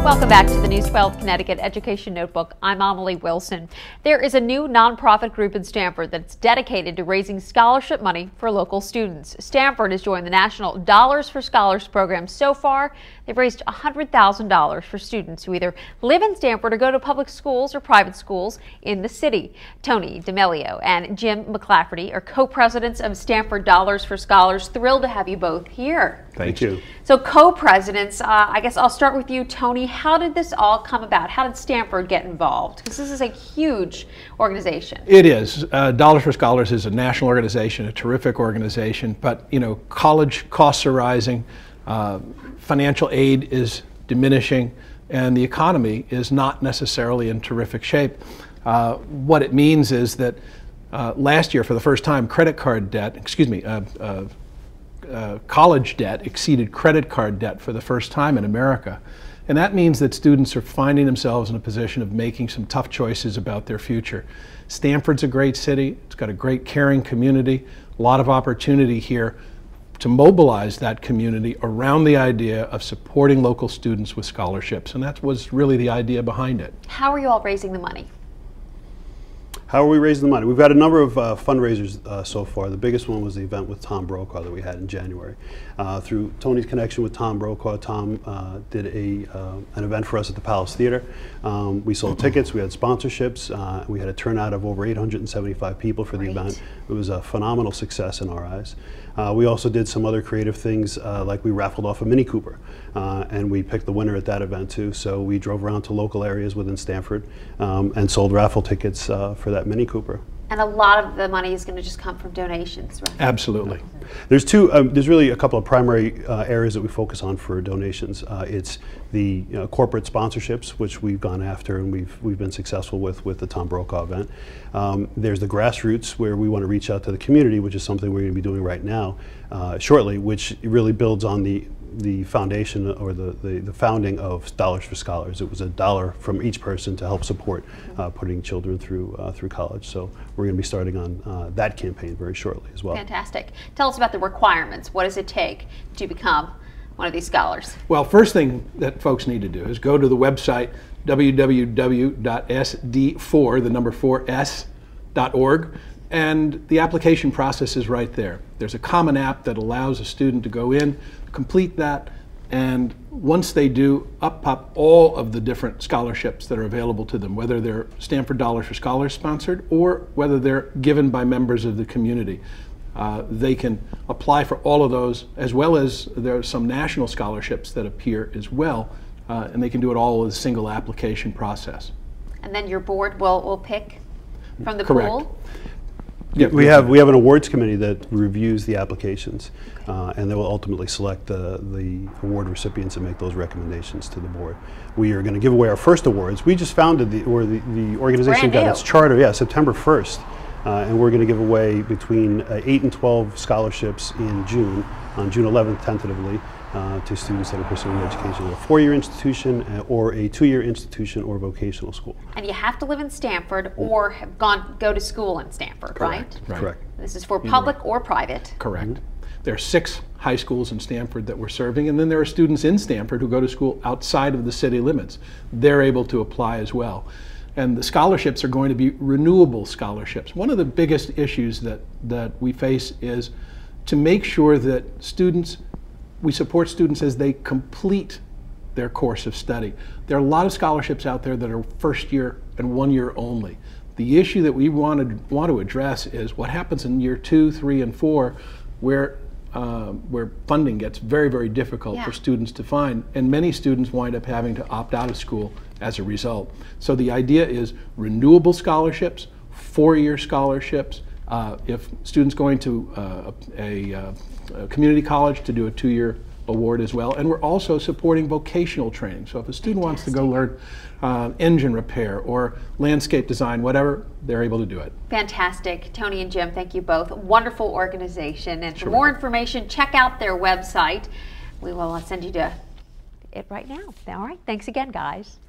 Welcome back to the News 12 Connecticut Education Notebook. I'm Amelie Wilson. There is a new nonprofit group in Stamford that's dedicated to raising scholarship money for local students. Stamford has joined the National Dollars for Scholars program. So far, they've raised $100,000 for students who either live in Stamford or go to public schools or private schools in the city. Tony D'Amelio and Jim McClafferty are co-presidents of Stamford Dollars for Scholars. Thrilled to have you both here. Thank you. So co-presidents, I guess I'll start with you, Tony. How did this all come about? How did Stamford get involved? Because this is a huge organization. It is. Dollars for Scholars is a national organization, a terrific organization, but you know, college costs are rising, financial aid is diminishing, and the economy is not necessarily in terrific shape. What it means is that last year, for the first time, college debt exceeded credit card debt for the first time in America. And that means that students are finding themselves in a position of making some tough choices about their future. Stamford's a great city. It's got a great caring community, a lot of opportunity here to mobilize that community around the idea of supporting local students with scholarships. And that was really the idea behind it. How are you all raising the money? How are we raising the money? We've got a number of fundraisers so far. The biggest one was the event with Tom Brokaw that we had in January. Through Tony's connection with Tom Brokaw, Tom did an event for us at the Palace Theater. We sold tickets, we had sponsorships, we had a turnout of over 875 people for the event. It was a phenomenal success in our eyes. We also did some other creative things, like we raffled off a Mini Cooper, and we picked the winner at that event too. So we drove around to local areas within Stamford and sold raffle tickets for that Mini Cooper. And a lot of the money is going to just come from donations, right? Absolutely. There's really a couple of primary areas that we focus on for donations. It's the corporate sponsorships, which we've gone after and we've been successful with the Tom Brokaw event. There's the grassroots, where we want to reach out to the community, which is something we're going to be doing right now shortly, which really builds on the foundation or the founding of Dollars for Scholars. It was $1 from each person to help support putting children through college. So we're going to be starting on that campaign very shortly as well. Fantastic. Tell us about the requirements. What does it take to become one of these scholars? Well, first thing that folks need to do is go to the website www.sd4, the number 4s.org, and the application process is right there. There's a common app that allows a student to go in, complete that, and once they do, up pop all of the different scholarships that are available to them, whether they're Stamford Dollars for Scholars sponsored or whether they're given by members of the community. They can apply for all of those, as well as there are some national scholarships that appear as well, and they can do it all with a single application process. And then your board will pick from the Correct. pool? Yeah, we have an awards committee that reviews the applications, and they will ultimately select the award recipients and make those recommendations to the board. We are going to give away our first awards. We just founded the organization got its charter, September 1st, and we're going to give away between 8 and 12 scholarships in June, on June 11th tentatively, to students that are pursuing education at a 4-year institution or a 2-year institution or vocational school. And you have to live in Stamford or have go to school in Stamford, Correct. right? Correct. This is for public or private. Correct. There are 6 high schools in Stamford that we're serving, and then there are students in Stamford who go to school outside of the city limits. They're able to apply as well. And the scholarships are going to be renewable scholarships. One of the biggest issues that we face is to make sure that we support students as they complete their course of study. There are a lot of scholarships out there that are first year and 1 year only. The issue that we want to address is what happens in year 2, 3, and 4, where funding gets very, very difficult for students to find, and many students wind up having to opt out of school as a result. So the idea is renewable scholarships, 4-year scholarships, if students going to a community college, to do a 2-year award as well. And we're also supporting vocational training. So if a student wants to go learn engine repair or landscape design, whatever, they're able to do it. Fantastic. Tony and Jim, thank you both. Wonderful organization. And for more information, check out their website. We will send you to it right now. All right. Thanks again, guys.